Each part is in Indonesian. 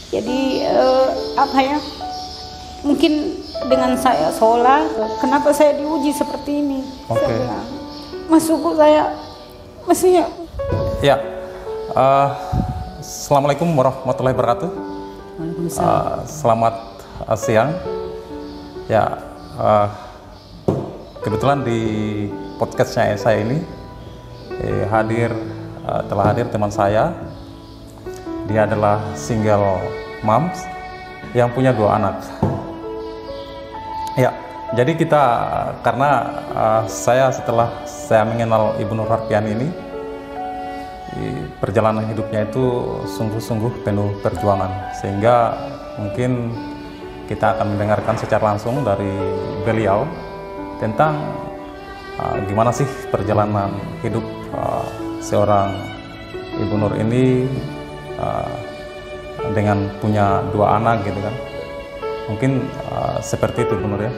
Jadi apa ya? Mungkin dengan saya sholat, kenapa saya diuji seperti ini? Oke. Saya bilang, masukku saya mestinya. Ya. Assalamualaikum warahmatullahi wabarakatuh. Waalaikumsalam. Selamat siang. Ya, kebetulan di podcastnya saya ini telah hadir teman saya. Dia adalah single moms yang punya 2 anak. Ya, jadi karena setelah saya mengenal Ibu Nur Harpiani ini, perjalanan hidupnya itu sungguh-sungguh penuh perjuangan, sehingga mungkin kita akan mendengarkan secara langsung dari beliau tentang gimana sih perjalanan hidup seorang Ibu Nur ini dengan punya 2 anak gitu kan. Mungkin seperti itu, Bu Nur ya.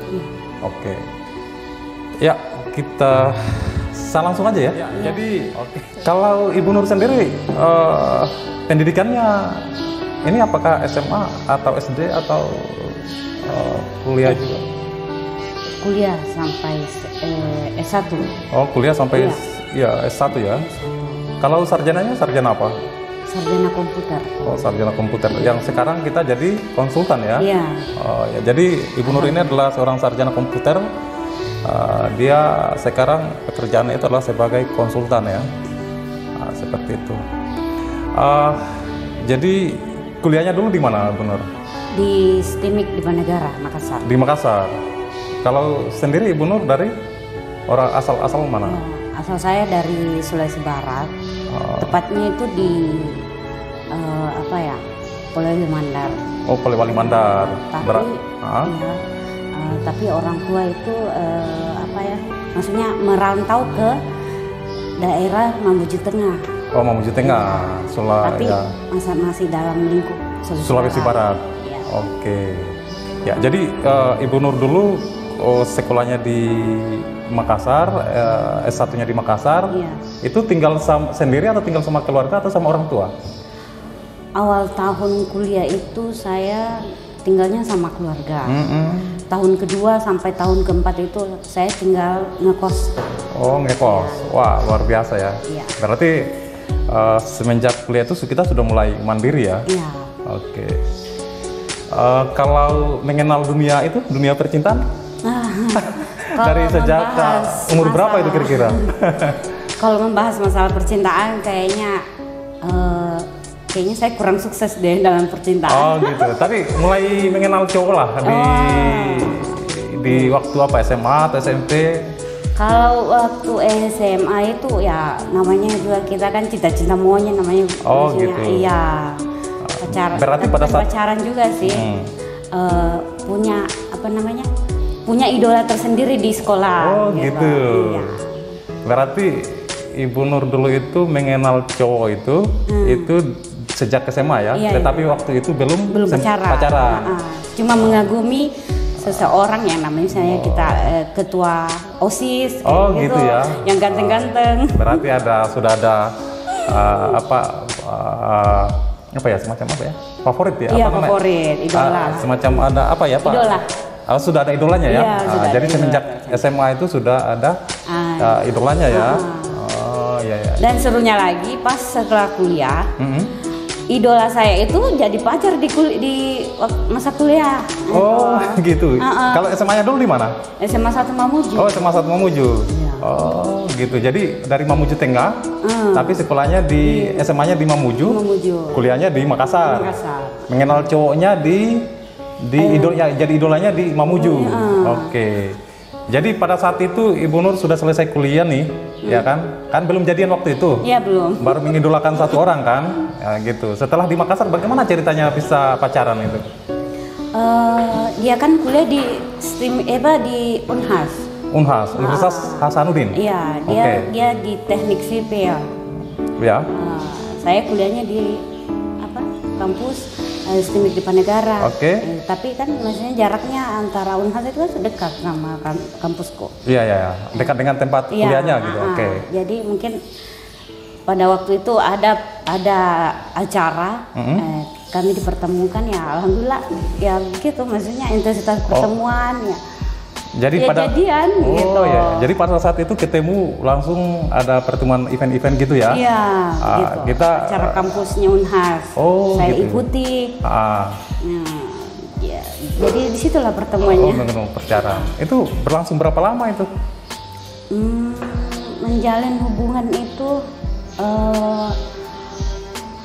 Oke. Ya, saya langsung aja ya. Jadi kalau Ibu Nur sendiri pendidikannya ini apakah SMA atau SD atau kuliah juga? Kuliah sampai S1. Oh, kuliah sampai ya S1 ya. Kalau sarjananya sarjana apa? Sarjana komputer. Oh, sarjana komputer. Yang sekarang kita jadi konsultan ya? Iya. Oh, ya. Jadi Ibu Nur ini adalah seorang sarjana komputer. Dia sekarang pekerjaannya itu adalah sebagai konsultan ya. Seperti itu. Jadi kuliahnya dulu di mana, Bu Nur? Di STIMIK di Banegara, Makassar. Di Makassar. Kalau sendiri Ibu Nur dari orang asal mana? Asal saya dari Sulawesi Barat. Tepatnya itu di Polewali Mandar. Oh, Polewali Mandar. Tapi orang tua itu maksudnya merantau ke daerah Mamuju Tengah. Oh, Mamuju Tengah, Tapi masih dalam lingkup Sulawesi Barat. Ya. Oke. Ya, jadi Ibu Nur dulu sekolahnya di Makassar, S1-nya di Makassar. Iya. Itu tinggal sendiri atau tinggal sama keluarga atau sama orang tua? Awal tahun kuliah itu saya tinggalnya sama keluarga. Tahun kedua sampai tahun keempat itu saya tinggal ngekos. Oh, ngekos. Wah, luar biasa ya. Iya. Berarti semenjak kuliah itu kita sudah mulai mandiri ya? Iya. Oke. Kalau mengenal dunia percintaan? Dari sejak umur berapa itu kira-kira? Kalau membahas masalah percintaan kayaknya saya kurang sukses deh dalam percintaan. Oh gitu. Tapi mulai mengenal cowok lah di waktu apa, SMA atau SMP? Kalau waktu SMA itu ya namanya juga kita kan cita-cita maunya namanya. Oh gitu. Iya. Berarti pada saat pacaran juga sih. Punya idola tersendiri di sekolah. Oh gitu. Iya. Berarti Ibu Nur dulu itu mengenal cowok itu sejak SMA ya. Iya, Tetapi waktu itu belum pacaran. Cuma mengagumi seseorang yang namanya misalnya kita ketua OSIS gitu ya. Yang ganteng-ganteng. Berarti sudah ada semacam apa ya? Favorit ya? Iya, apa namanya? favorit, idola. Semacam ada apa ya, Pak? Idola. Sudah ada idolanya ya? Iya, jadi semenjak SMA itu sudah ada idolanya ya? Oh iya. Dan serunya lagi pas setelah kuliah, idola saya itu jadi pacar di masa kuliah. Oh gitu. Kalau SMA-nya dulu di mana? SMA 1 Mamuju. Oh, SMA 1 Mamuju. Iya. Oh gitu. Jadi dari Mamuju Tengah, tapi sekolahnya SMA-nya di Mamuju, kuliahnya di Makassar. Mengenal cowoknya jadi idolanya di Mamuju. Oke. Jadi pada saat itu Ibu Nur sudah selesai kuliah nih, ya kan? Kan belum jadian waktu itu? Iya, belum. Baru mengidolakan satu orang kan? Ya, gitu. Setelah di Makassar, bagaimana ceritanya bisa pacaran itu? Dia kan kuliah di Unhas. Universitas Hasanuddin. Iya, dia di teknik sipil. Ya. Saya kuliahnya di kampus STIMIK di Banegara. Oke. Tapi kan maksudnya jaraknya antara Unhas itu kan dekat sama kampusku. Iya. Dekat dengan tempat kuliahnya gitu. Oke. Jadi mungkin pada waktu itu ada acara kami dipertemukan ya alhamdulillah ya gitu, maksudnya intensitas pertemuan ya. Jadi ya pada jadian gitu. Ya. Jadi pada saat itu ketemu langsung ada pertemuan event-event gitu ya? Iya, gitu. Kita acara kampusnya Unhas. Saya gitu. Ikuti. Nah, ya, jadi disitulah pertemuannya. Percaraan. Itu berlangsung berapa lama itu? Menjalin hubungan itu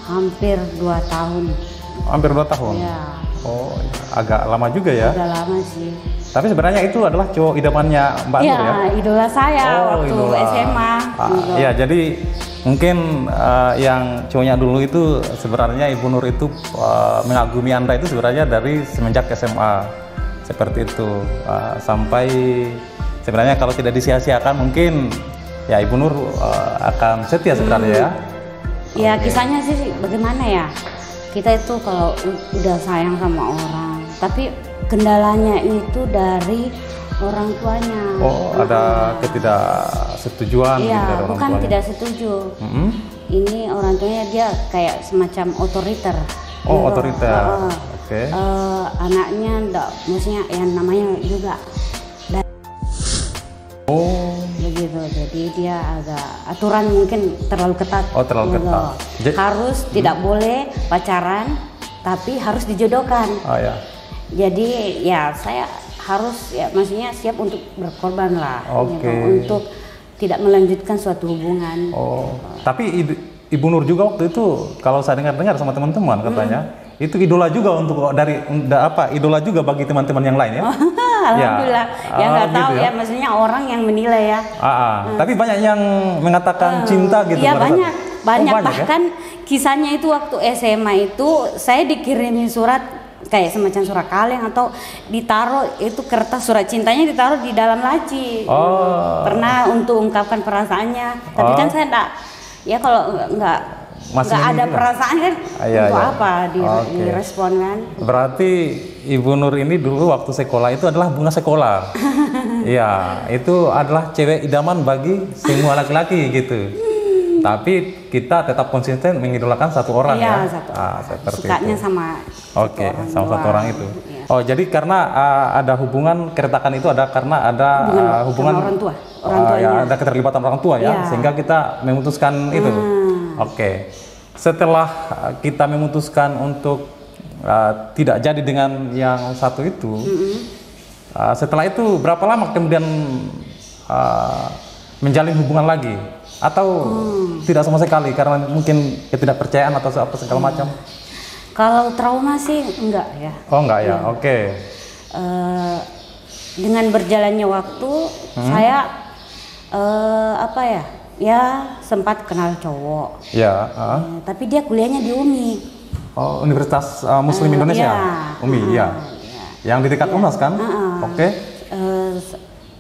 hampir 2 tahun. Hampir 2 tahun? Ya. Oh, agak lama juga ya? Agak lama sih. Tapi sebenarnya itu adalah cowok idamannya Mbak Nur ya? Iya, idola saya waktu SMA. Ya, jadi mungkin yang cowoknya dulu itu sebenarnya Ibu Nur itu mengagumi Anda itu sebenarnya dari semenjak SMA. Seperti itu. Sampai sebenarnya kalau tidak disia-siakan mungkin ya Ibu Nur akan setia sebenarnya ya? Ya kisahnya sih bagaimana ya, kita itu kalau udah sayang sama orang tapi kendalanya itu dari orang tuanya. Oh, ada ketidaksetujuan gitu dari orang bukan tuanya. Tidak setuju. Ini orang tuanya dia kayak semacam otoriter. Oh, otoriter. Oke. Anaknya enggak, maksudnya yang namanya juga. Oh, begitu. Jadi dia agak aturan mungkin terlalu ketat. Oh, terlalu ketat. Harus tidak boleh pacaran, tapi harus dijodohkan. Oh ya. Jadi ya saya harus ya maksudnya siap untuk berkorban lah. Oke. Gitu, untuk tidak melanjutkan suatu hubungan. Oh. Tapi Ibu Nur juga waktu itu kalau saya dengar sama teman-teman katanya itu idola juga untuk idola juga bagi teman-teman yang lain ya. Alhamdulillah. Ya nggak tahu gitu ya, maksudnya orang yang menilai ya. Tapi banyak yang mengatakan cinta gitu. Iya banyak bahkan ya? Kisahnya itu waktu SMA itu saya dikirimin surat kayak semacam surat kaleng atau ditaruh itu kertas surat cintanya ditaruh di dalam laci. Pernah untuk ungkapkan perasaannya. Tapi kan saya enggak, ya kalau nggak ada perasaan kan untuk apa direspon kan. Berarti Ibu Nur ini dulu waktu sekolah itu adalah bunga sekolah. Iya, itu adalah cewek idaman bagi semua laki-laki gitu. Tapi kita tetap konsisten mengidolakan satu orang ya. Sukanya sama satu orang itu. Ya. Oh, jadi karena ada hubungan keretakan itu ada karena ada hubungan orang tua. Ya, ada keterlibatan orang tua ya, sehingga kita memutuskan itu. Oke. Setelah kita memutuskan untuk tidak jadi dengan yang satu itu, setelah itu berapa lama kemudian menjalin hubungan lagi? Atau tidak sama sekali karena mungkin ketidakpercayaan atau apa segala macam? Kalau trauma sih enggak ya. Oh enggak ya, oke. Dengan berjalannya waktu saya ya sempat kenal cowok. Ya. Tapi dia kuliahnya di UMI. Oh, Universitas Muslim Indonesia. UMI, ya. Yang di dekat UNAS kan? Oke.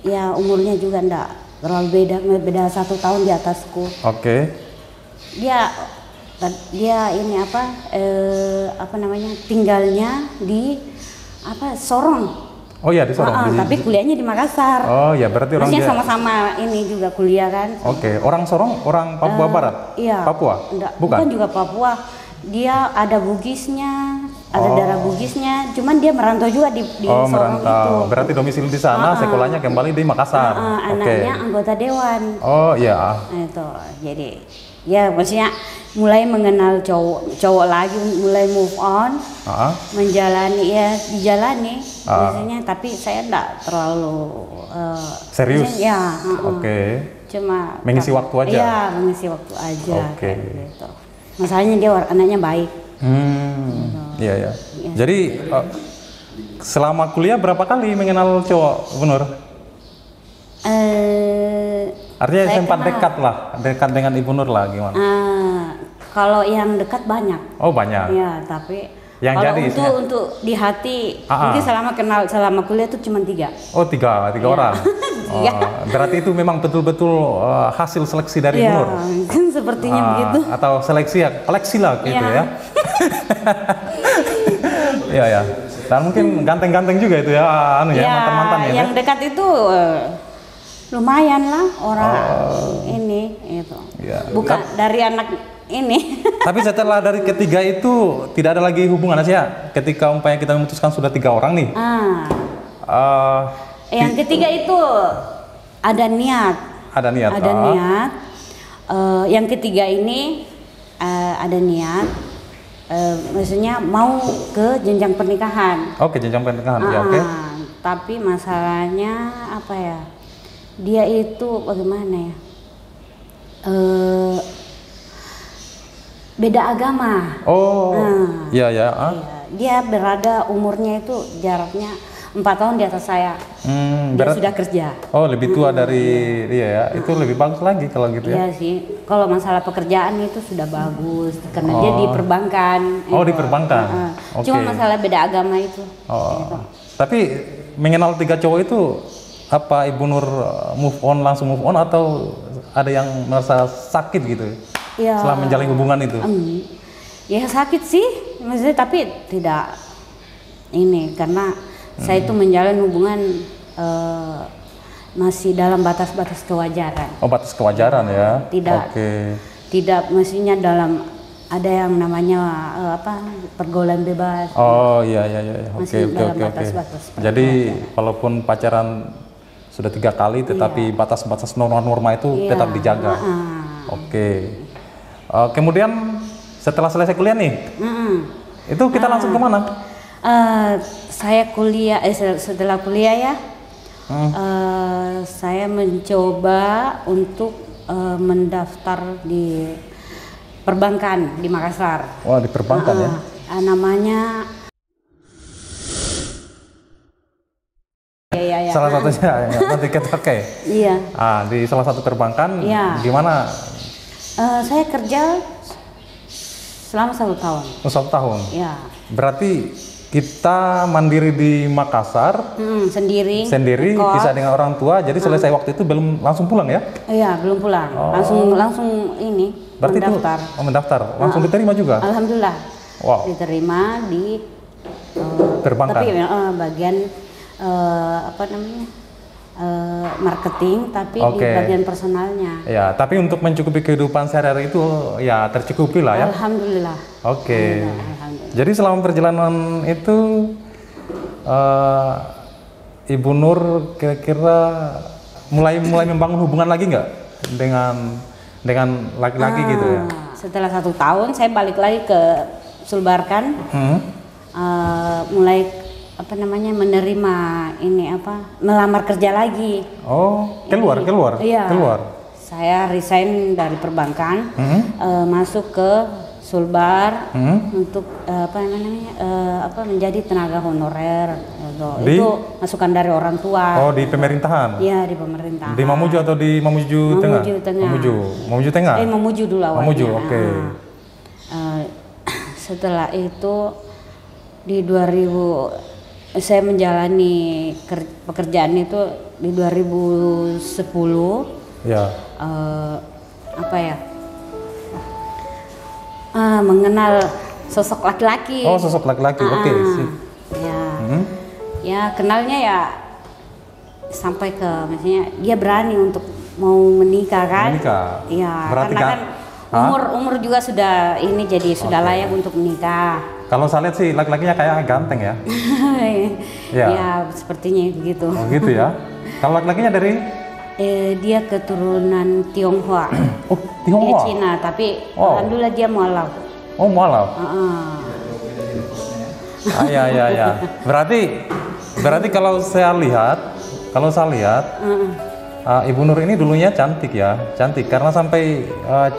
Ya umurnya juga enggak terlalu beda 1 tahun di atasku. Oke. Dia ini tinggalnya di Sorong. Oh ya di Sorong. Tapi kuliahnya di Makassar. Oh ya berarti orangnya sama-sama ini juga kuliah kan. Oke. Orang Sorong, orang Papua Barat. Iya. Papua. Bukan juga Papua. Dia ada Bugisnya. Ada darah Bugisnya, cuman dia merantau juga di Sorong itu. Berarti domisili di sana, sekolahnya kembali di Makassar. Anaknya anggota dewan. Oh iya. Itu, jadi ya maksudnya mulai mengenal cowok lagi, mulai move on, menjalani dijalani biasanya. Tapi saya enggak terlalu serius. Ya. Oke. Cuma mengisi waktu aja. Iya, mengisi waktu aja. Oke. Gitu. Masalahnya dia anaknya baik. Iya. Jadi selama kuliah berapa kali mengenal cowok, Bu Nur? Artinya sempat dekat dengan Ibu Nur lah gimana? Kalau yang dekat banyak. Oh banyak. Ya, tapi yang kalau jadi untuk di hati, mungkin selama kuliah itu cuma 3. Oh tiga orang. Berarti itu memang betul-betul hasil seleksi dari Ibu Nur. Kan sepertinya begitu. Atau seleksi lah gitu ya. Iya. Dan mungkin ganteng-ganteng juga itu ya, mantan-mantan ya. Yang dekat itu lumayan lah orang ini itu. Ya. Bukan dari anak ini. Tapi setelah dari ketiga itu tidak ada lagi hubungan Asia. Ketika umpamanya kita memutuskan sudah 3 orang nih. Yang ketiga itu ada niat. Ada niat. Ada niat. Yang ketiga ini ada niat. Maksudnya mau ke jenjang pernikahan. Oke, jenjang pernikahan. Ya, oke. Tapi masalahnya apa ya? Dia itu bagaimana ya? Beda agama. Oh, iya ya. Dia berada umurnya itu jaraknya 4 tahun di atas saya. Dia sudah kerja. Oh, lebih tua dari dia ya. Itu lebih bagus lagi kalau gitu ya. Iya sih. Kalau masalah pekerjaan itu sudah bagus karena dia di perbankan. Oh, di perbankan. Okay. Cuma masalah beda agama itu. Gitu. Tapi mengenal 3 cowok itu apa Ibu Nur langsung move on atau ada yang merasa sakit gitu? Ya, setelah menjalin hubungan itu? Ya sakit sih, maksudnya tapi tidak ini karena saya itu menjalin hubungan masih dalam batas-batas kewajaran. Oh, batas kewajaran ya? Tidak, tidak mestinya dalam ada yang namanya pergaulan bebas. Oh iya. Oke. Jadi walaupun pacaran sudah 3 kali, tetapi batas-batas norma-norma itu tetap dijaga. Oke. Kemudian setelah selesai kuliah nih, itu kita langsung kemana? Saya kuliah, setelah kuliah ya, saya mencoba untuk mendaftar di perbankan di Makassar. Wah, di perbankan ya? Namanya salah satunya nanti kita pakai. Iya. Di salah satu perbankan. Gimana? Saya kerja selama 1 tahun. 1 tahun. Iya. Berarti kita mandiri di Makassar. Sendiri. Bisa dengan orang tua. Jadi selesai waktu itu belum langsung pulang ya? Iya, belum pulang. Langsung ini. Berarti mendaftar. Mendaftar. Langsung diterima juga? Alhamdulillah. Wow. Diterima di perbankan. Tapi bagian marketing, tapi di bagian personalnya. Ya, tapi untuk mencukupi kehidupan sehari-hari itu ya tercukupi lah ya. Alhamdulillah. Oke. Jadi selama perjalanan itu Ibu Nur kira-kira mulai membangun hubungan lagi nggak dengan laki-laki gitu ya? Setelah 1 tahun saya balik lagi ke Sulbarkan, mulai menerima melamar kerja lagi. Oh, keluar. Iya. Keluar. Saya resign dari perbankan, masuk ke Sulbar untuk menjadi tenaga honorer. Itu masukan dari orang tua. Oh, di pemerintahan? Iya, di pemerintahan. Di Mamuju atau di Mamuju Tengah? Mamuju Tengah. Mamuju Tengah? Mamuju dulu awalnya. Mamuju, oke. Setelah itu di 2000 saya menjalani pekerjaan itu di 2010. Ya. Mengenal sosok laki-laki. Oh, sosok laki-laki. Oke. Ya. Ya, kenalnya ya sampai ke misalnya dia berani untuk mau menikah kan? Menikah. Iya. Karena kan umur juga sudah ini jadi sudah layak untuk menikah. Kalau saya lihat sih laki-lakinya kayak ganteng ya. Ya, sepertinya begitu. Oh gitu ya. Kalau laki-lakinya dari? Dia keturunan Tionghoa. Oh, Tionghoa? Dia Cina, tapi alhamdulillah dia mualaf. Oh, mualaf? Ya. Berarti kalau saya lihat, Ibu Nur ini dulunya cantik ya, karena sampai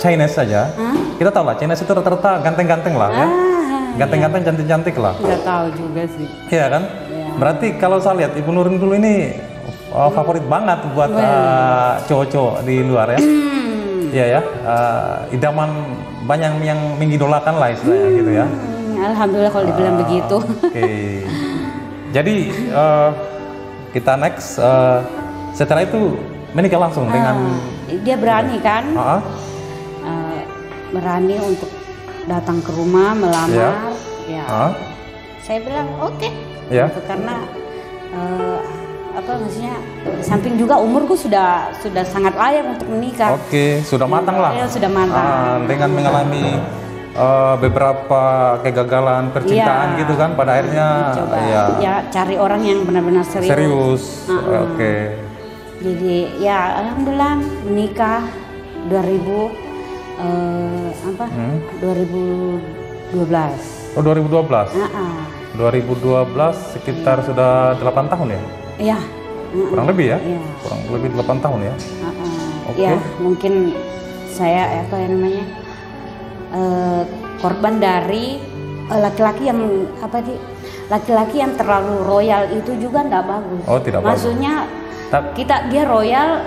Chinese saja. Kita tahu lah, Chinese itu rata-rata ganteng-ganteng lah ya. Ganteng-ganteng, cantik-cantik lah. Nggak tahu juga sih. Iya kan? Ya. Berarti kalau saya lihat Ibu Nur dulu ini favorit banget buat cowok-cowok di luar ya. Iya ya. Idaman banyak yang mengidolakan lah istilahnya gitu ya. Alhamdulillah kalau dibilang begitu. Oke. Jadi kita next. Setelah itu menikah langsung dengan. Dia berani kan? Berani untuk datang ke rumah melamar, ya. Saya bilang oke. Ya. Karena apa maksudnya samping juga umurku sudah sangat layak untuk menikah. Oke, sudah matang lah. Ya, sudah matang. Dengan mengalami beberapa kegagalan percintaan gitu kan, pada akhirnya coba ya cari orang yang benar-benar serius. Oke. Jadi ya alhamdulillah menikah 2012. Oh 2012. 2012 sekitar sudah 8 tahun ya? Iya. Kurang lebih ya? Iya. Kurang lebih 8 tahun ya? Oke. Ya mungkin saya apa ya namanya korban dari laki-laki yang laki-laki yang terlalu royal itu juga tidak bagus. Oh tidak bagus. Maksudnya dia royal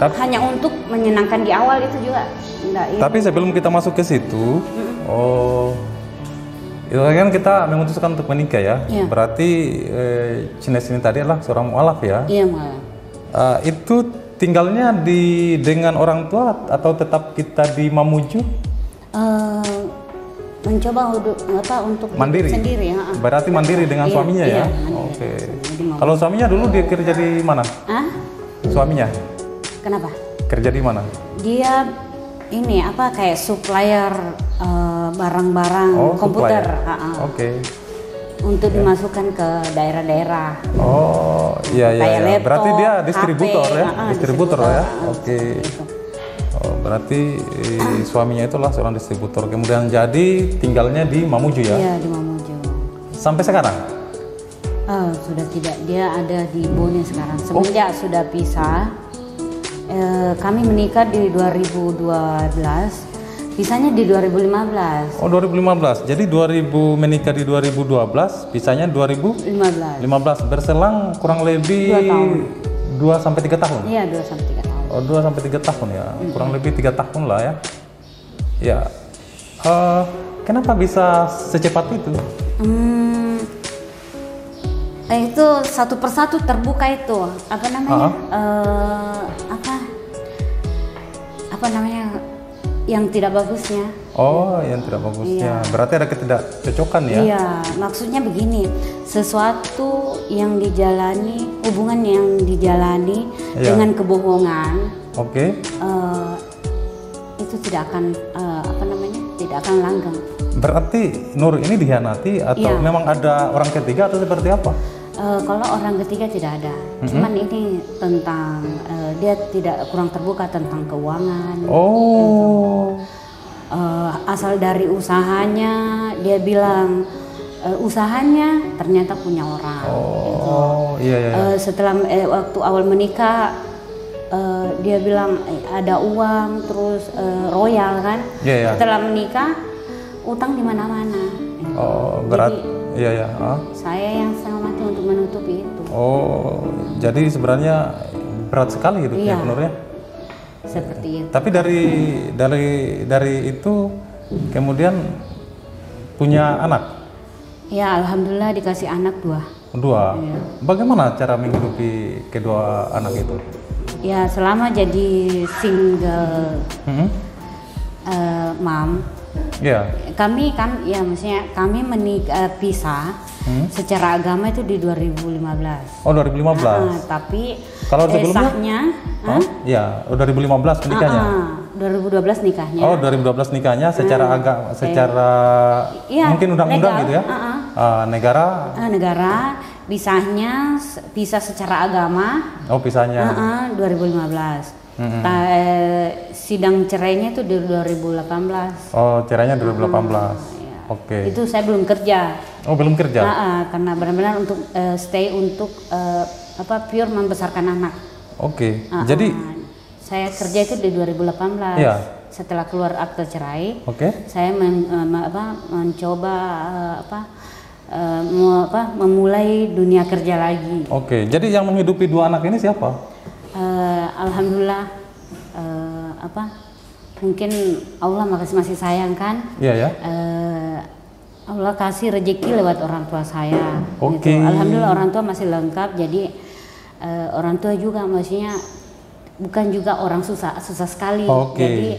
hanya untuk menyenangkan di awal itu juga enggak. Tapi sebelum kita masuk ke situ, itu kan kita memutuskan untuk menikah ya. Berarti Cines ini tadi adalah seorang mualaf ya? Iya mualaf. Itu tinggalnya dengan orang tua atau tetap kita di Mamuju? Mencoba untuk mandiri sendiri ya. Berarti mandiri dengan suaminya ya? Oke. Kalau suaminya dulu dia kerja di mana? Suaminya? Kenapa? Kerja di mana? Dia ini kayak supplier barang-barang komputer. Oke. Untuk dimasukkan ke daerah-daerah. Oh iya. Laptop, berarti dia distributor HP, ya? Distributor ya? Oke. Gitu. Oh, berarti suaminya itulah seorang distributor. Kemudian jadi tinggalnya di Mamuju ya? Iya di Mamuju. Sampai sekarang? Sudah tidak, dia ada di Bone sekarang. Semenjak sudah pisah, kami menikah di 2012, pisahnya di 2015. Oh 2015, jadi menikah di 2012, pisahnya 2015. Berselang kurang lebih 2-3 tahun? Iya 2-3 tahun. Oh 2-3 tahun ya, kurang lebih 3 tahun lah ya. Ya, kenapa bisa secepat itu? Itu satu persatu terbuka itu apa namanya apa namanya yang tidak bagusnya. Oh yang tidak bagusnya, berarti ada ketidakcocokan ya? Iya, maksudnya begini, sesuatu yang dijalani, hubungan yang dijalani dengan kebohongan, itu tidak akan tidak akan langgeng. Berarti Nur ini dikhianati atau memang ada orang ketiga atau seperti apa? Kalau orang ketiga tidak ada, cuman ini tentang dia tidak kurang terbuka tentang keuangan. Asal dari usahanya dia bilang usahanya ternyata punya orang. Setelah waktu awal menikah dia bilang ada uang terus royal kan. Setelah menikah utang di mana-mana. Berat. Saya yang setengah mati untuk menutupi itu. Jadi sebenarnya berat sekali hidupnya Nurnya. Seperti itu. Tapi dari itu kemudian punya anak. Ya alhamdulillah dikasih anak 2. Iya. Bagaimana cara menghidupi kedua anak itu? Ya selama jadi single mom. Kami kan ya maksudnya kami menikah pisah secara agama itu di 2015. Oh 2015. Tapi kalau sebelumnya sahnya 2015 menikahnya. 2012 nikahnya. Oh 2012 nikahnya secara agama secara mungkin undang-undang gitu ya. Negara pisah secara agama. Oh pisahnya. 2015. Sidang cerainya itu di 2018. Oh, cerainya 2018. Oke. Itu saya belum kerja. Oh, belum kerja. Karena benar-benar untuk stay untuk pure membesarkan anak. Oke. Jadi saya kerja itu di 2018. Iya. Setelah keluar akte cerai, saya mencoba memulai dunia kerja lagi. Oke. Jadi yang menghidupi 2 anak ini siapa? Alhamdulillah mungkin Allah masih sayang kan. Allah kasih rezeki lewat orang tua saya. Gitu. Alhamdulillah orang tua masih lengkap, jadi orang tua juga maksudnya bukan juga orang susah sekali. Jadi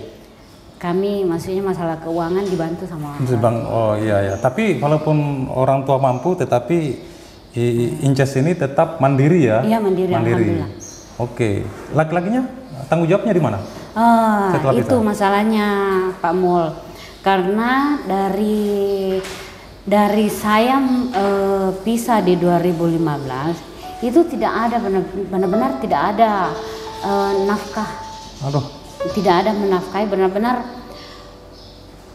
kami maksudnya masalah keuangan dibantu sama orang tua. Tapi walaupun orang tua mampu tetapi Inces ini tetap mandiri ya? Iya, mandiri. Alhamdulillah. Oke, laki-lakinya tanggung jawabnya di mana? Itu masalahnya Pak Mul, karena dari saya pisah di 2015 itu tidak ada benar-benar tidak ada nafkah. Aduh. Tidak ada menafkahi, benar-benar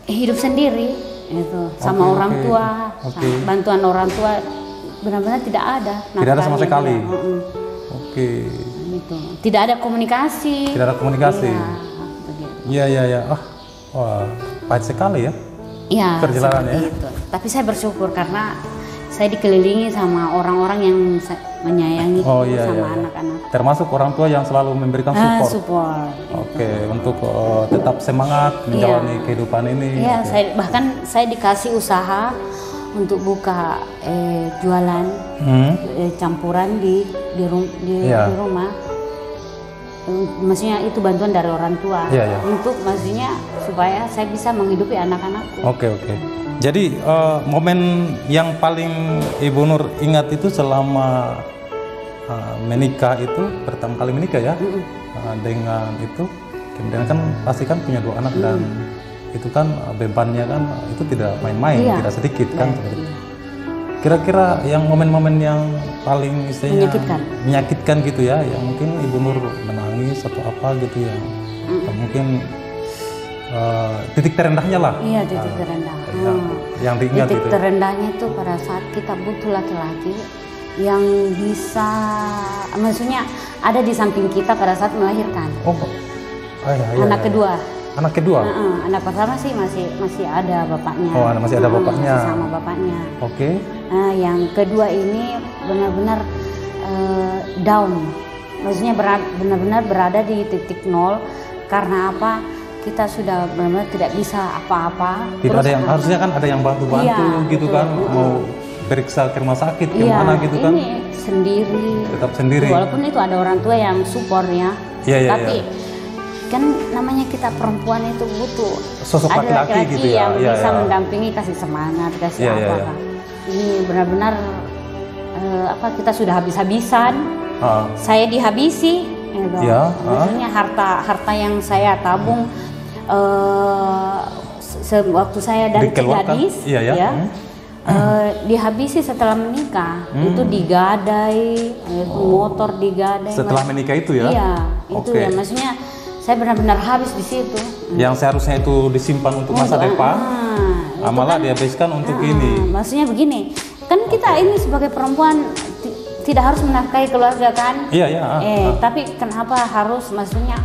hidup sendiri itu sama orang tua, bantuan orang tua benar-benar tidak ada. Tidak ada sama sekali. Oke. Gitu. Tidak ada komunikasi. Tidak ada komunikasi. Iya. Wah, pahit sekali ya. Iya. Perjalanannya. Itu. Tapi saya bersyukur karena saya dikelilingi sama orang-orang yang menyayangi sama anak-anak. Termasuk orang tua yang selalu memberikan support. Oke, untuk tetap semangat menjalani kehidupan ini. Iya, saya dikasih usaha untuk buka jualan campuran di rumah. Maksudnya itu bantuan dari orang tua untuk maksudnya supaya saya bisa menghidupi anak-anakku. Oke. Jadi momen yang paling Ibu Nur ingat itu selama menikah itu, pertama kali menikah ya, dengan itu, kemudian kan pasti kan punya 2 anak dan itu kan bebannya kan itu tidak main-main, tidak sedikit kan. Kira-kira yang momen-momen yang paling istilahnya menyakitkan gitu ya, yang mungkin Ibu Nur menangis atau apa gitu ya, mungkin titik terendahnya lah. Iya, titik terendah. Yang diingat titik terendahnya itu pada saat kita butuh laki-laki yang bisa, maksudnya ada di samping kita pada saat melahirkan. Anak kedua. Anak kedua? Anak pertama sih masih ada bapaknya. Masih ada bapaknya. Masih sama bapaknya. Oke. Yang kedua ini benar-benar down. Maksudnya benar-benar berada di titik nol. Karena apa? Kita sudah benar-benar tidak bisa apa-apa. Tidak ada yang harusnya kan ada yang bantu-bantu gitu betul. Kan. Mau periksa ke rumah sakit gimana gitu kan? Ini sendiri. Tetap sendiri. Walaupun itu ada orang tua yang support ya. Tapi kan namanya kita perempuan itu butuh sosok laki-laki gitu ya, yang bisa mendampingi, kasih semangat, kasih apa. Ini benar-benar kita sudah habis-habisan. Saya dihabisi. Maksudnya harta yang saya tabung waktu saya dari gadis dihabisi setelah menikah. Itu digadai, motor digadai. Setelah menikah itu ya? Iya, itu ya maksudnya saya benar-benar habis di situ. Yang seharusnya itu disimpan untuk masa depan, malah dihabiskan untuk ini. Maksudnya begini, kan kita ini sebagai perempuan tidak harus menafkahi keluarga kan? Iya. Tapi kenapa harus maksudnya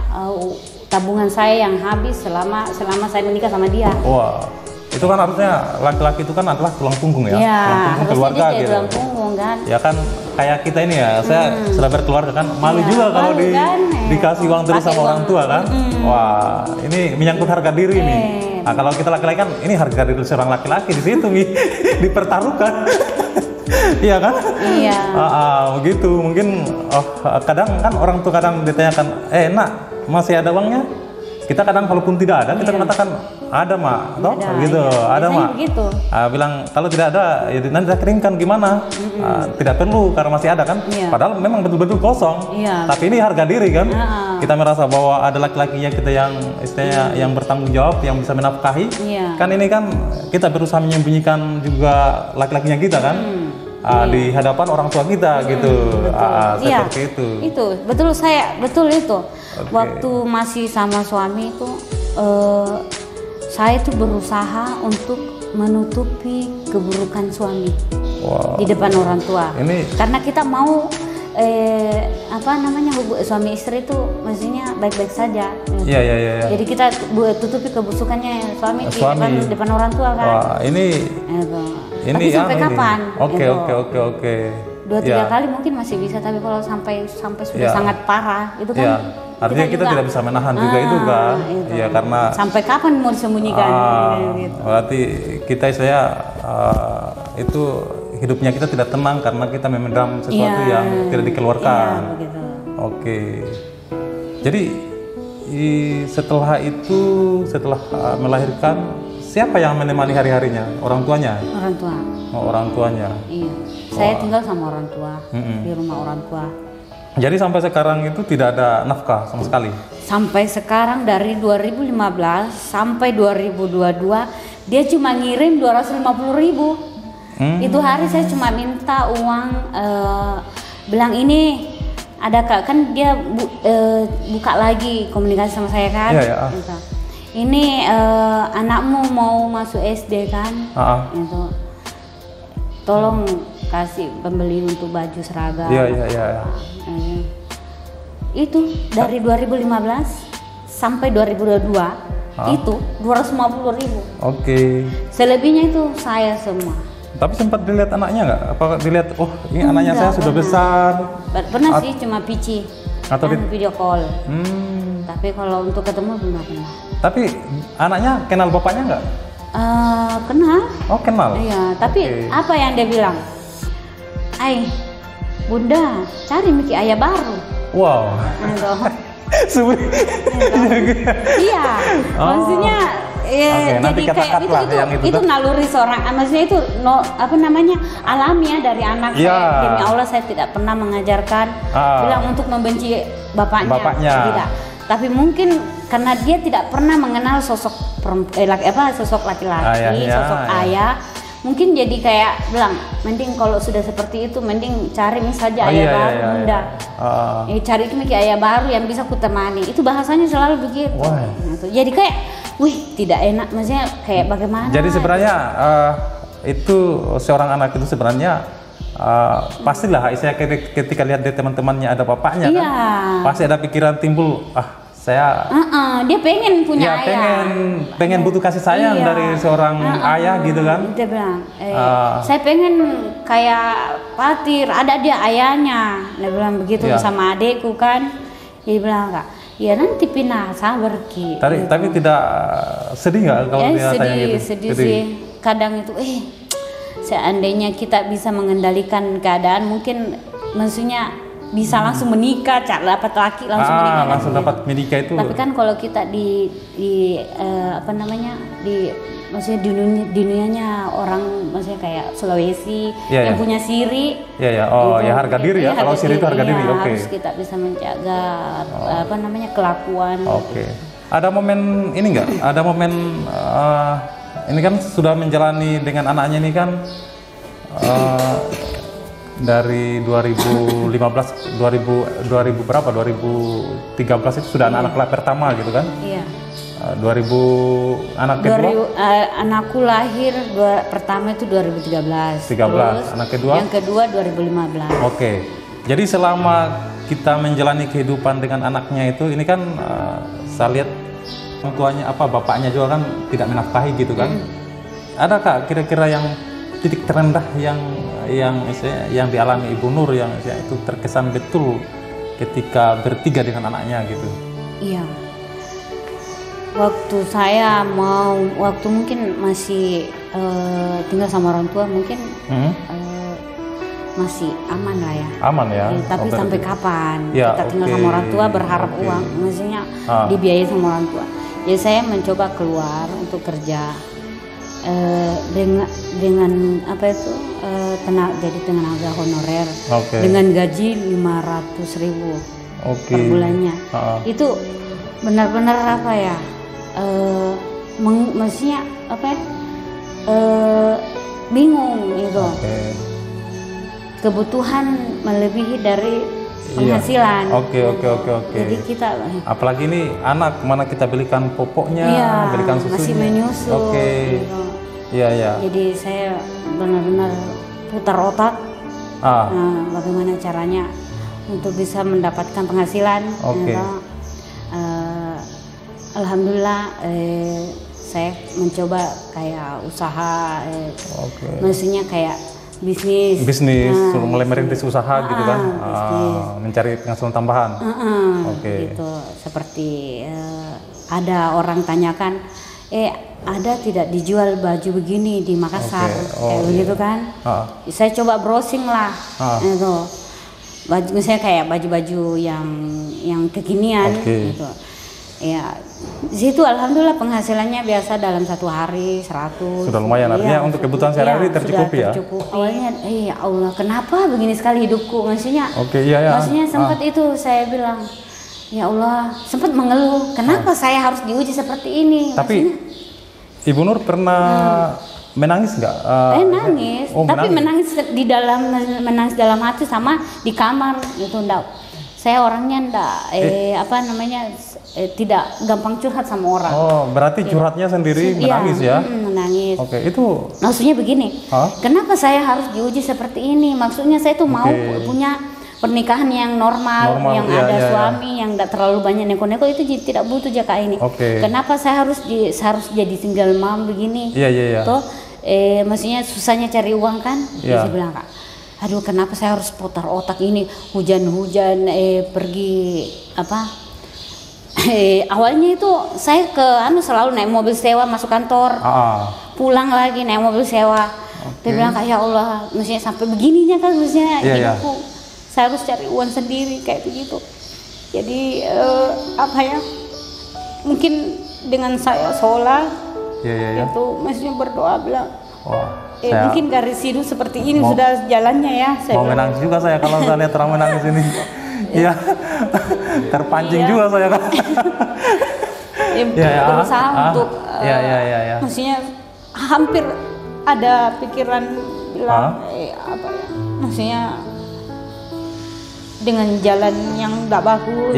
tabungan saya yang habis selama saya menikah sama dia? Wah, itu kan harusnya laki-laki itu kan adalah tulang punggung ya, tulang punggung keluarga gitu. Tulang punggung kan? Ya kan kayak kita ini ya, saya sudah berkeluarga kan, malu juga kalau dikasih uang terus sama orang tua kan. Wah, ini menyangkut harga diri nih. Nah, kalau kita laki-laki kan, ini harga diri seorang laki-laki di situ dipertaruhkan. Iya kan? Iya. Begitu. Mungkin kadang kan orang tua kadang ditanyakan, nak masih ada uangnya? Kita kadang kalaupun tidak ada, kita mengatakan ada mak, toh gitu, ada mak. Gitu. Bilang kalau tidak ada, ya nanti kita keringkan gimana? Tidak perlu karena masih ada kan? Padahal memang betul-betul kosong. Tapi ini harga diri kan? Kita merasa bahwa ada laki-lakinya kita yang istilahnya yang bertanggung jawab, yang bisa menafkahi. Kan ini kan kita berusaha menyembunyikan juga laki-lakinya kita kan? Di hadapan orang tua kita gitu. Seperti itu. Itu betul itu. Waktu masih sama suami itu saya itu berusaha untuk menutupi keburukan suami di depan orang tua. Karena kita mau suami istri itu maksudnya baik-baik saja. Iya. Jadi kita tutupi kebusukannya suami di depan orang tua kan. Wah, ini tapi sampai kapan? Oke. 2-3 kali mungkin masih bisa, tapi kalau sampai sudah sangat parah itu kan artinya kita tidak bisa menahan juga itu kan. Iya, karena sampai kapan mau disembunyikan gitu. Berarti kita itu hidupnya kita tidak tenang karena kita memendam sesuatu yang tidak dikeluarkan. Begitu. Oke. Jadi setelah melahirkan siapa yang menemani hari-harinya? Orang tuanya? Orang tua. Oh, orang tuanya. Iya. Saya tinggal sama orang tua di rumah orang tua. Jadi sampai sekarang itu tidak ada nafkah sama sekali? Sampai sekarang dari 2015 sampai 2022 dia cuma ngirim 250.000. Itu hari saya cuma minta uang, bilang ini ada kak, kan dia buka lagi komunikasi sama saya kan. Iya. Gitu. Ini anakmu mau masuk SD kan? Gitu. Tolong kasih pembeli untuk baju seragam. Iya. Itu dari 2015 sampai 2022 itu 250.000. Oke. Selebihnya itu saya semua. Tapi sempat dilihat anaknya nggak? Apa dilihat, oh ini anaknya saya sudah besar? Pernah sih, cuma pici atau video call. Tapi kalau untuk ketemu belum pernah. Tapi anaknya kenal bapaknya nggak? Kenal. Oh kenal. Iya. Tapi apa yang dia bilang? Bunda cari Miki ayah baru. Wow. Iya. Maksudnya jadi kayak itu naluri seorang, maksudnya itu alamiah dari anak saya. Demi Allah saya tidak pernah mengajarkan bilang untuk membenci bapaknya. Tidak. Tapi mungkin karena dia tidak pernah mengenal sosok sosok laki-laki, sosok ayah. Mungkin jadi kayak bilang, mending kalau sudah seperti itu, mending cari misalnya ayah baru, bunda. Cari itu ayah baru yang bisa kutemani. Itu bahasanya selalu begitu. Gitu. Jadi kayak, tidak enak, maksudnya kayak bagaimana? Jadi sebenarnya itu seorang anak itu sebenarnya pastilah, saya ketika lihat dari teman-temannya ada bapaknya kan, pasti ada pikiran timbul, saya dia pengen punya ayah, pengen butuh kasih sayang dari seorang ayah gitu kan. Dia bilang, saya pengen kayak Fatir, ada dia ayahnya. Dia bilang begitu sama adekku kan. Dia bilang enggak, ya nanti pindah sabar Ki. Tapi tidak sedih nggak kalau dia tanya gitu? Sedih sih. Kadang itu seandainya kita bisa mengendalikan keadaan, mungkin maksudnya bisa langsung menikah, dapat laki langsung menikah. Langsung dapat menikah itu. Tapi kan kalau kita di maksudnya di dunianya orang, maksudnya kayak Sulawesi yang punya siri. Harga diri ya. Kalau siri itu harga diri. Oke. Harus kita bisa menjaga kelakuan. Oke. Ada momen ini enggak? Ada momen ini kan sudah menjalani dengan anaknya ini kan dari 2013 itu sudah anak pertama gitu kan? Iya. 2000 anak kedua? Anakku lahir pertama itu 2013. Terus anak kedua? Yang kedua 2015. Oke. Jadi selama kita menjalani kehidupan dengan anaknya itu, ini kan saya lihat orang tuanya bapaknya juga kan tidak menafkahi gitu kan? Ada kak kira-kira yang titik terendah yang dialami Ibu Nur yang itu terkesan betul ketika bertiga dengan anaknya gitu? Iya. Waktu mungkin masih tinggal sama orang tua mungkin masih aman lah ya. Aman ya. Tapi sampai kapan kita tinggal sama orang tua berharap uang, maksudnya dibiayai sama orang tua. Jadi saya mencoba keluar untuk kerja. Dengan jadi tenaga honorer dengan gaji 500.000 per bulannya. Itu benar-benar maksudnya bingung gitu. Kebutuhan melebihi dari penghasilan. Jadi kita apalagi ini anak, mana kita belikan popoknya, belikan susunya, masih menyusu. Gitu. Iya. Jadi saya benar-benar putar otak. Bagaimana caranya untuk bisa mendapatkan penghasilan. Alhamdulillah saya mencoba kayak usaha, maksudnya kayak bisnis, mulai merintis usaha gitu kan, mencari penghasilan tambahan. Gitu. Seperti ada orang tanyakan, ada tidak dijual baju begini di Makassar, kayak begitu kan? Saya coba browsing lah, itu baju, misalnya kayak baju-baju yang kekinian, gitu. Ya Di situ alhamdulillah penghasilannya biasa dalam 1 hari 100. Sudah lumayan, artinya untuk kebutuhan sehari-hari tercukupi ya. Awalnya, ya Allah, kenapa begini sekali hidupku? Maksudnya, maksudnya sempat itu saya bilang, ya Allah, sempat mengeluh, kenapa saya harus diuji seperti ini? Tapi maksudnya, Ibu Nur pernah menangis nggak? Nangis, tapi menangis di dalam, menangis dalam hati sama di kamar gitu, enggak. Saya orangnya enggak tidak gampang curhat sama orang. Oh, berarti curhatnya sendiri menangis ya? Menangis. Oke, itu maksudnya begini. Kenapa saya harus diuji seperti ini? Maksudnya saya tuh mau punya pernikahan yang normal yang ada suami yang tidak terlalu banyak neko-neko, itu tidak butuh jaka ini. Kenapa saya harus jadi single mom begini? Tuh, maksudnya susahnya cari uang kan? Dia bilang, Kak, aduh kenapa saya harus putar otak ini, hujan-hujan pergi apa? Awalnya itu saya selalu naik mobil sewa masuk kantor, pulang lagi naik mobil sewa. Dia bilang, Kak, ya Allah, maksudnya sampai begininya kan, maksudnya hidupku. Saya harus cari uang sendiri kayak begitu. Jadi mungkin dengan saya sholat itu maksudnya berdoa bilang, mungkin garis hidup seperti ini sudah jalannya ya. Mau menangis juga saya kalau saya lihat orang menangis ini. Iya, terpancing juga saya kan. Berusaha untuk, maksudnya hampir ada pikiran bilang maksudnya dengan jalan yang nggak bagus.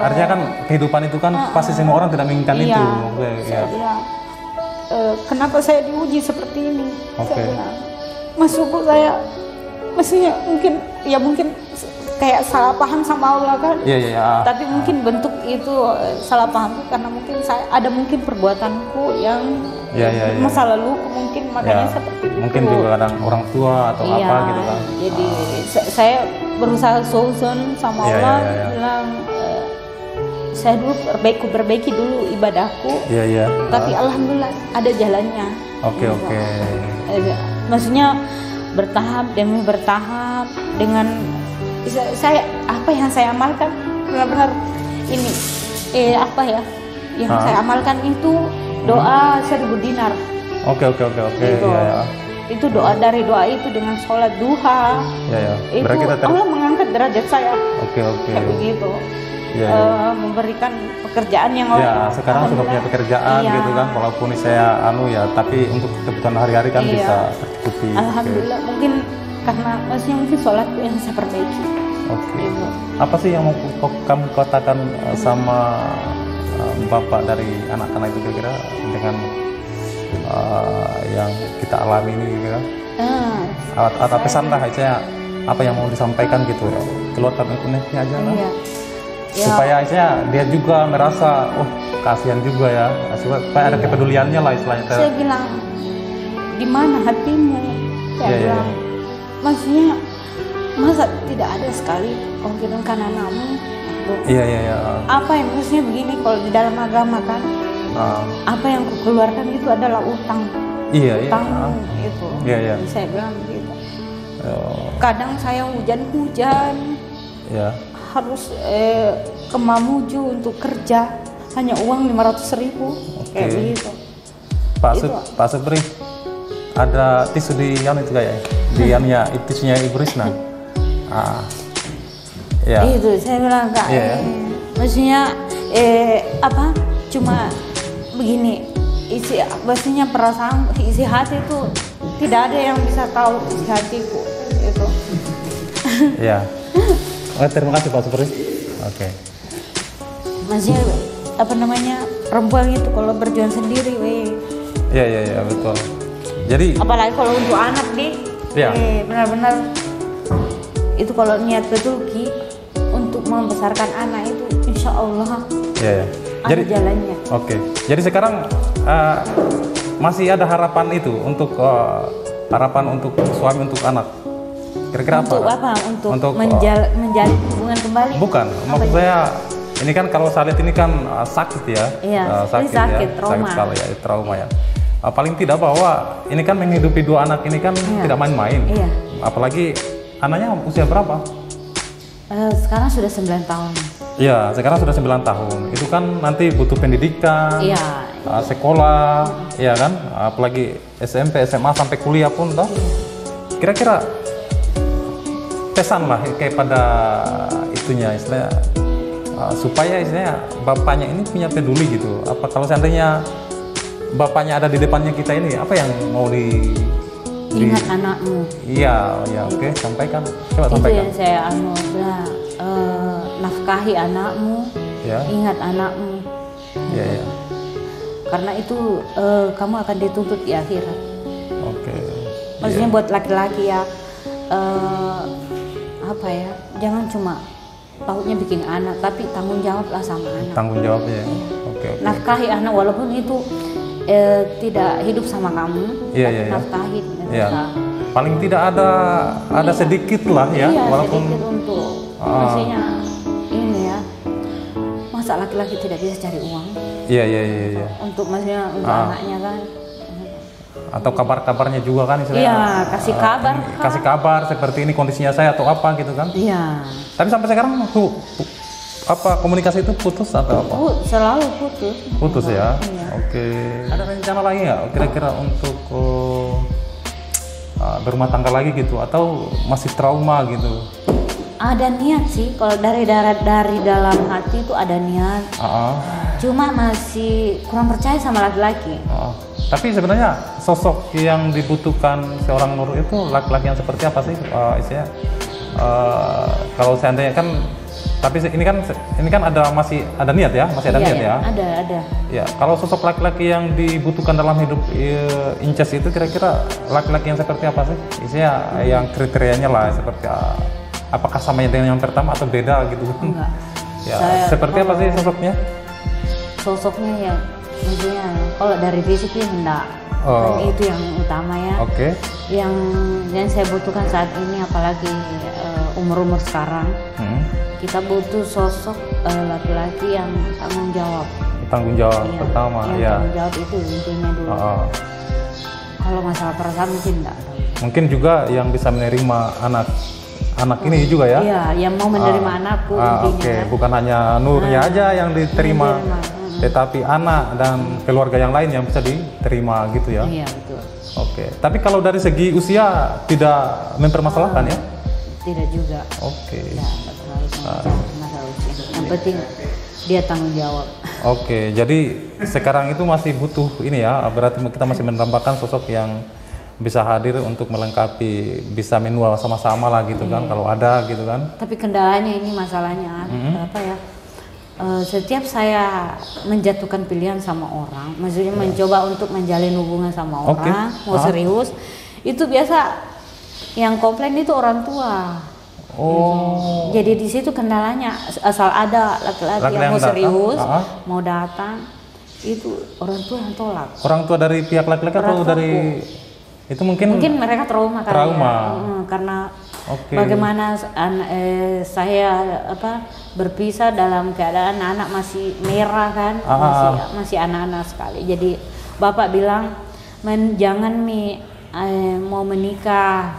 Artinya kan kehidupan itu kan pasti semua orang tidak menginginkan itu. Saya bilang, kenapa saya diuji seperti ini? Saya bilang, masukku saya, maksudnya mungkin kayak salah paham sama Allah kan. Tapi mungkin bentuk itu salah pahamku karena mungkin mungkin perbuatanku yang masa lalu mungkin makanya seperti itu. Mungkin juga kadang orang tua atau apa gitu kan. Jadi saya berusaha solution sama Allah, bilang saya dulu perbaiki dulu ibadahku. Tapi alhamdulillah ada jalannya. Oke. Maksudnya bertahap demi bertahap dengan saya apa yang saya amalkan benar-benar ini yang saya amalkan itu doa 1000 dinar. Oke. Itu doa, dari doa itu dengan sholat duha. Itu Allah mengangkat derajat saya. Oke. Kayak begitu. Memberikan pekerjaan yang sekarang sudah punya pekerjaan gitu kan, walaupun saya tapi untuk kebutuhan hari-hari kan bisa tercukupi. Alhamdulillah, mungkin karena mungkin sholatku yang saya perbaiki. Gitu. Apa sih yang mau kamu katakan sama bapak dari anak-anak itu kira-kira dengan yang kita alami ini kira-kira? Atau pesan lah aja, apa yang mau disampaikan gitu ya, keluarkan unek-uneknya aja lah. Supaya dia juga merasa kasihan juga ya, supaya ada kepeduliannya lah istilahnya. Saya bilang, di mana hatimu? Saya bilang, maksudnya masa tidak ada sekali kan anakmu? Apa yang maksudnya begini, kalau di dalam agama kan apa yang kukeluarkan itu adalah utang. Utang itu. Saya bilang begitu. Kadang saya hujan-hujan harus ke Mamuju untuk kerja, hanya uang 500.000 kayak begitu. Pak Supri, ada tisu di itu kayak di tisunya Ibu Risna. Itu saya bilang, Kak, maksudnya cuma begini, maksudnya perasaan isi hati itu tidak ada yang bisa tahu isi hatiku itu. Terima kasih Pak Supri. Maksudnya perempuan itu kalau berjuang sendiri, betul. Jadi apalagi kalau untuk anak benar-benar itu kalau niat betul untuk membesarkan anak itu insya Allah ada jalannya. Jadi sekarang masih ada harapan itu untuk suami, untuk anak. Kira-kira apa? Untuk menjalin hubungan kembali? Bukan, maksud saya ini kan kalau saya lihat ini kan sakit ya. Sakit, trauma ya. Paling tidak bahwa ini kan menghidupi 2 anak ini kan tidak main-main. Apalagi anaknya usia berapa? Sekarang sudah 9 tahun. Iya, sekarang sudah 9 tahun. Itu kan nanti butuh pendidikan, Iya. Sekolah, ya kan? Apalagi SMP, SMA sampai kuliah pun toh. Kira-kira pesan lah kayak pada itunya istilahnya supaya istilahnya bapaknya ini punya peduli gitu. Apa kalau seandainya bapaknya ada di depannya kita ini, apa yang mau ingat anakmu. Iya, ya oke, sampaikan. Coba itu sampaikan. Yang saya bilang, nafkahi anakmu, Ya. ingat anakmu. Iya, iya. Karena itu kamu akan dituntut di akhirat. Oke. Maksudnya Iya. buat laki-laki ya, apa ya? Jangan cuma tahunya bikin anak, tapi tanggung jawablah sama anak. Tanggung jawabnya. Oke, oke. Nafkahi anak walaupun itu tidak hidup sama kamu, Iya, tapi iya, iya. nafkahi. Iya. Paling tidak ada sedikit lah ya, Iya, walaupun sedikit untuk maksudnya ini ya, masa laki-laki tidak bisa cari uang iya, iya, iya, iya. untuk maksudnya untuk anaknya kan. Atau kabar-kabarnya juga kan istilahnya. Iya, kasih kabar kan. Kasih kabar seperti ini kondisinya saya atau apa gitu kan. Iya. Tapi sampai sekarang apa komunikasi itu putus atau apa? Selalu putus. Putus ya. Iya. Oke. Ada rencana lagi nggak kira-kira untuk berumah tangga lagi gitu atau masih trauma gitu? Ada niat sih, kalau dari dalam hati itu ada niat. Cuma masih kurang percaya sama laki-laki. Tapi sebenarnya sosok yang dibutuhkan seorang Nur itu laki-laki yang seperti apa sih? Isinya kalau seandainya kan, tapi ini kan masih ada niat ya, masih ada Iya, niat ya. ya. Ada. Ya, kalau sosok laki-laki yang dibutuhkan dalam hidup Inces itu kira-kira laki-laki yang seperti apa sih? Isinya yang kriterianya lah seperti apakah sama dengan yang pertama atau beda gitu? Enggak. Ya, seperti apa sih sosoknya? Sosoknya ya, maksudnya kalau dari fisik sih enggak. Kan itu yang utama ya. Oke. Yang saya butuhkan saat ini, apalagi umur sekarang, kita butuh sosok laki-laki yang tanggung jawab. Tanggung jawab Iya, pertama, yang ya. tanggung jawab itu intinya dulu. Kalau masalah perasaan mungkin enggak. Mungkin juga yang bisa menerima anak ini juga ya. Iya, yang mau menerima anakku intinya. Oke, bukan hanya Nurnya aja yang diterima, tetapi anak dan keluarga yang lain yang bisa diterima gitu ya. Iya, betul. Oke, tapi kalau dari segi usia tidak mempermasalahkan ya? Tidak juga. Oke. Ya, enggak terlalu masalah usia. Yang penting dia tanggung jawab. Oke, jadi sekarang itu masih butuh ini ya, berarti kita masih menambahkan sosok yang bisa hadir untuk melengkapi, bisa manual sama-sama lah gitu kan, kalau ada gitu kan. Tapi kendalanya ini masalahnya apa ya? Setiap saya menjatuhkan pilihan sama orang, maksudnya mencoba untuk menjalin hubungan sama orang, mau serius, itu biasa yang komplain itu orang tua. Oh. Jadi di situ kendalanya, asal ada laki-laki yang mau serius, mau datang, itu orang tua yang tolak. Orang tua dari pihak laki-laki atau dari itu mungkin mereka trauma karena bagaimana saya berpisah dalam keadaan anak masih merah kan, masih anak-anak sekali. Jadi bapak bilang jangan mau menikah,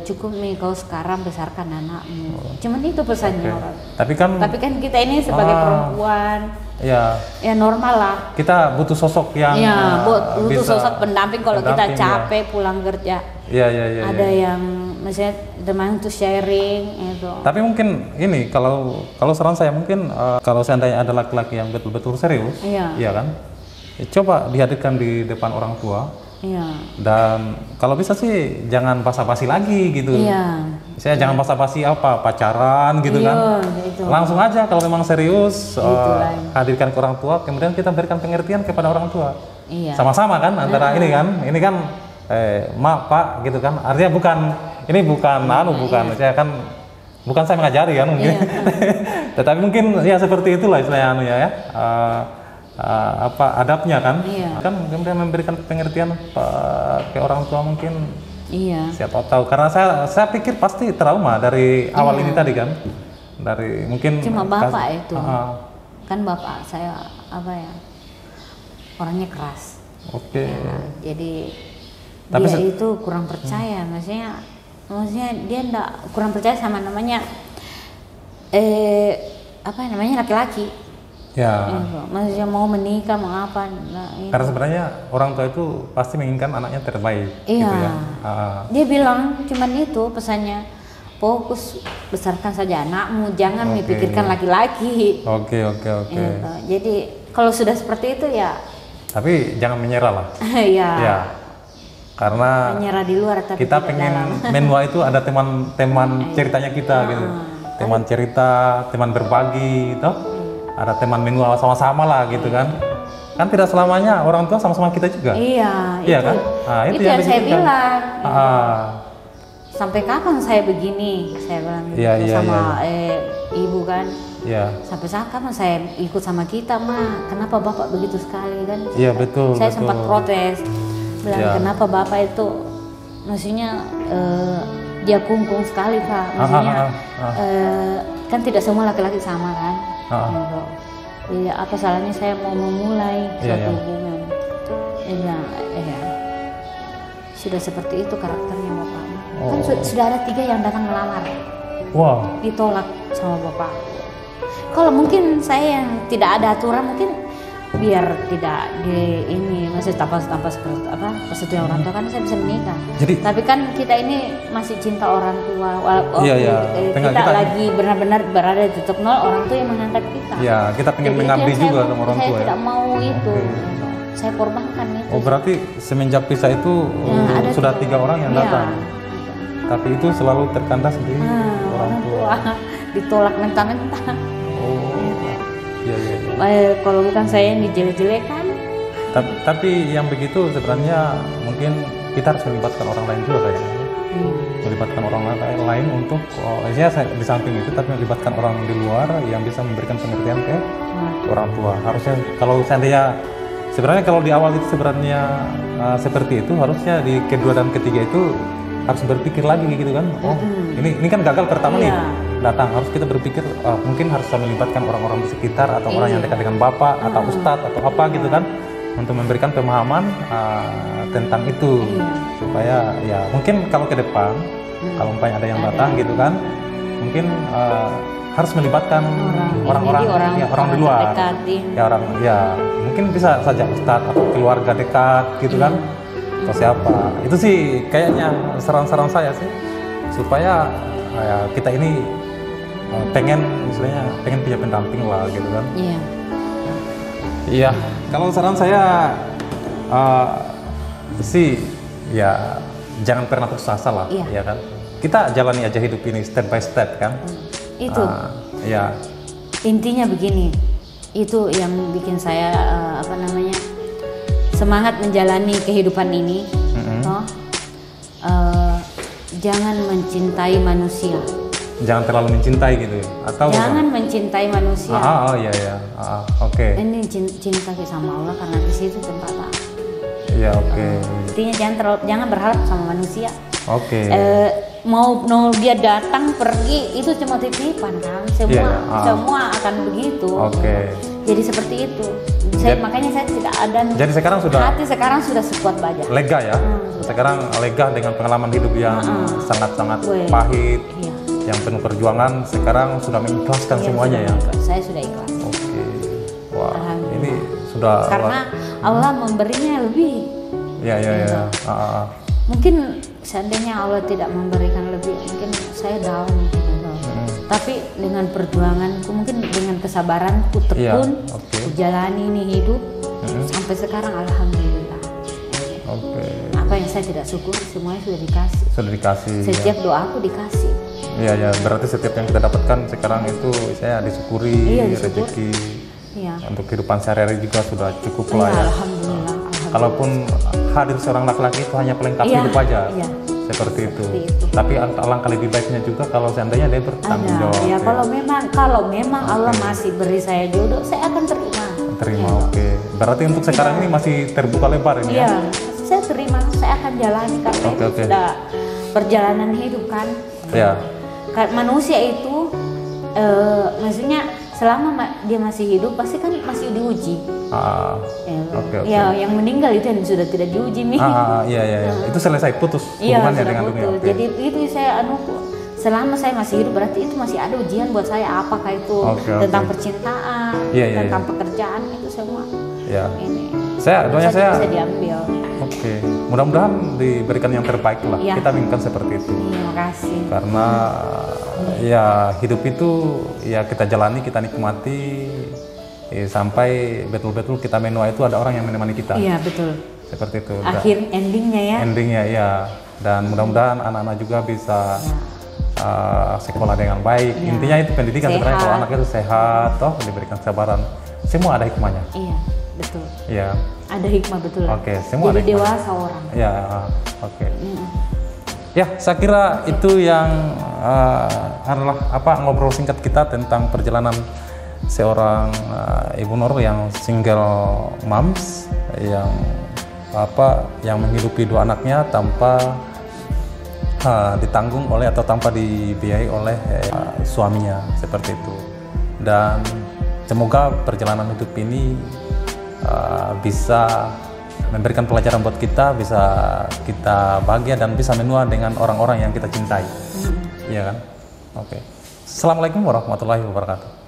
cukup kau sekarang besarkan anakmu. Cuman itu pesannya orang. Tapi kan kita ini sebagai perempuan ya normal lah. Kita butuh sosok yang butuh sosok pendamping kalau kita capek pulang kerja. Iya. Ada yang misalnya teman untuk sharing itu. Tapi mungkin ini kalau saran saya mungkin kalau seandainya ada laki-laki yang betul-betul serius, iya kan? Coba dihadirkan di depan orang tua. Iya. Dan kalau bisa sih jangan basa-basi lagi gitu. Iya. Saya jangan basa-basi pacaran gitu kan. Gitu. Langsung aja kalau memang serius hadirkan ke orang tua, kemudian kita berikan pengertian kepada orang tua. Iya. Sama-sama kan antara ini kan Mak, Pak gitu kan. Artinya bukan saya kan bukan saya mengajari kan mungkin. Tetapi mungkin ya seperti itulah istilahnya ya. Adabnya kan, kan kemudian memberikan pengertian ke orang tua mungkin. Siapa tahu karena saya pikir pasti trauma dari awal ini tadi kan, dari mungkin cuma bapak itu kan bapak saya orangnya keras. Oke. Jadi tapi dia itu kurang percaya, maksudnya dia kurang percaya sama namanya apa namanya, laki-laki. Ya. Maksudnya mau menikah mau apa. Karena sebenarnya orang tua itu pasti menginginkan anaknya terbaik. Iya. Gitu ya. Dia bilang cuman itu pesannya, fokus besarkan saja anakmu, jangan memikirkan laki-laki. Oke. Gitu. Jadi kalau sudah seperti itu ya. Tapi jangan menyerah lah. Iya. Ya. Karena menyerah di luar tapi kita pengen menua itu ada teman-teman ceritanya kita gitu. Teman cerita, teman berbagi, toh. Ada teman menua sama-sama lah gitu kan. Kan tidak selamanya orang tua sama-sama kita juga. Iya itu, kan? Nah, itu yang saya bilang. Sampai kapan saya begini? Saya bilang sama ibu kan. Iya. Sampai kapan saya ikut sama kita, Ma? Kenapa Bapak begitu sekali kan? Iya, betul. Saya sempat protes. Bilang kenapa Bapak itu maksudnya dia kungkung sekali, Pak. Maksudnya kan tidak semua laki-laki sama kan? Iya, apa salahnya saya mau memulai suatu hubungan? Dia bilang, sudah seperti itu karakternya Bapak. Kan sudah ada 3 yang datang melamar. Wow. Ditolak sama Bapak. Kalau mungkin saya yang tidak ada aturan, mungkin biar tidak di ini masih tanpa seperti apa persetujuan orang tua kan saya bisa menikah. Tapi kan kita ini masih cinta orang tua. Kita lagi benar-benar berada di titik nol, orang tua yang mengangkat kita. Iya, kita pengen mengabdi juga sama orang tua. Saya tidak mau itu. Saya korbankan itu. Oh, berarti semenjak pisah itu sudah 3 orang yang datang. Tapi itu selalu terkandas di orang tua. Ditolak mentah-mentah. Iya. Kalau bukan saya yang dijelek-jelekan. Tapi yang begitu sebenarnya mungkin kita harus melibatkan orang lain juga kayaknya. Melibatkan orang lain untuk saya di samping itu, tapi melibatkan orang di luar yang bisa memberikan pengertian ke orang tua. Harusnya kalau seandainya sebenarnya kalau di awal itu sebenarnya seperti itu, harusnya di kedua dan ketiga itu harus berpikir lagi gitu kan. Ini kan gagal pertama nih datang, harus kita berpikir mungkin harus melibatkan orang-orang di sekitar atau orang yang dekat dengan bapak atau ustadz atau apa gitu kan, untuk memberikan pemahaman tentang itu supaya ya mungkin kalau ke depan kalau umpamanya ada yang datang gitu kan, mungkin harus melibatkan orang-orang di luar mungkin bisa saja ustadz atau keluarga dekat gitu kan, atau siapa. Itu sih kayaknya saran-saran saya sih, supaya kita ini pengen punya pendamping lah gitu kan. Iya. Kalau saran saya sih ya jangan pernah putus asa lah, ya kan. Kita jalani aja hidup ini step by step kan. Itu. Intinya begini. Itu yang bikin saya semangat menjalani kehidupan ini. Jangan mencintai manusia. Jangan terlalu mencintai gitu, atau jangan mencintai manusia. Oke. Ini cinta sama Allah, karena di situ tempat. Iya, oke. Intinya jangan berharap sama manusia. Oke. Mau dia datang pergi itu cuma titipan kan, semua akan begitu. Oke. Jadi seperti itu. Makanya saya tidak ada. Jadi hati sekarang sudah sekuat baja. Lega ya. Sekarang lega dengan pengalaman hidup yang sangat-sangat pahit. Yang penuh perjuangan, sekarang sudah mengikhlaskan semuanya ya. Saya sudah ikhlas. Oke. Wah, ini sudah karena Allah memberinya lebih. Iya. Mungkin seandainya Allah tidak memberikan lebih, mungkin saya down. Tapi dengan perjuanganku, mungkin dengan kesabaranku tekun, jalani ini hidup sampai sekarang, alhamdulillah. Apa yang saya tidak syukur, semuanya sudah dikasih. Setiap doaku dikasih. Iya, berarti setiap yang kita dapatkan sekarang itu saya disyukuri, rezeki. Untuk kehidupan sehari-hari juga sudah cukup lah ya. Alhamdulillah. Kalaupun hadir seorang laki-laki itu hanya pelengkap hidup aja. Seperti itu. Tapi alangkah lebih baiknya juga kalau seandainya dia bertanggung jawab. Ya, kalau memang Allah masih beri saya jodoh, saya akan terima. Oke. Berarti untuk sekarang ini masih terbuka lebar ini ya? Saya terima, saya akan jalani karena itu sudah perjalanan hidup kan. Manusia itu maksudnya selama dia masih hidup pasti kan masih diuji. Yang meninggal itu yang sudah tidak diuji nih. Itu selesai putus hubungannya dengan dunia. Jadi itu selama saya masih hidup berarti itu masih ada ujian buat saya, apakah itu tentang percintaan, tentang pekerjaan, itu semua. Ini. Doanya saya bisa diambil. Mudah-mudahan diberikan yang terbaik lah. Kita inginkan seperti itu. Terima kasih. Karena ya hidup itu ya kita jalani, kita nikmati sampai betul-betul kita menua itu ada orang yang menemani kita. Iya, betul. Seperti itu. Akhir endingnya ya. Endingnya ya. Dan mudah-mudahan anak-anak juga bisa sekolah dengan baik. Intinya itu pendidikan sebenarnya, kalau anak itu sehat, toh diberikan kesabaran, semua ada hikmahnya. Iya, betul. Iya. Ada hikmah, betul. Semua jadi ada dewasa orang. Ya, Ya, saya kira itu yang adalah ngobrol singkat kita tentang perjalanan seorang Ibu Nur yang single moms yang menghidupi 2 anaknya tanpa ditanggung oleh atau tanpa dibiayai oleh suaminya, seperti itu. Dan semoga perjalanan hidup ini bisa memberikan pelajaran buat kita, bisa kita bahagia dan bisa menua dengan orang-orang yang kita cintai. Iya kan? Assalamualaikum warahmatullahi wabarakatuh.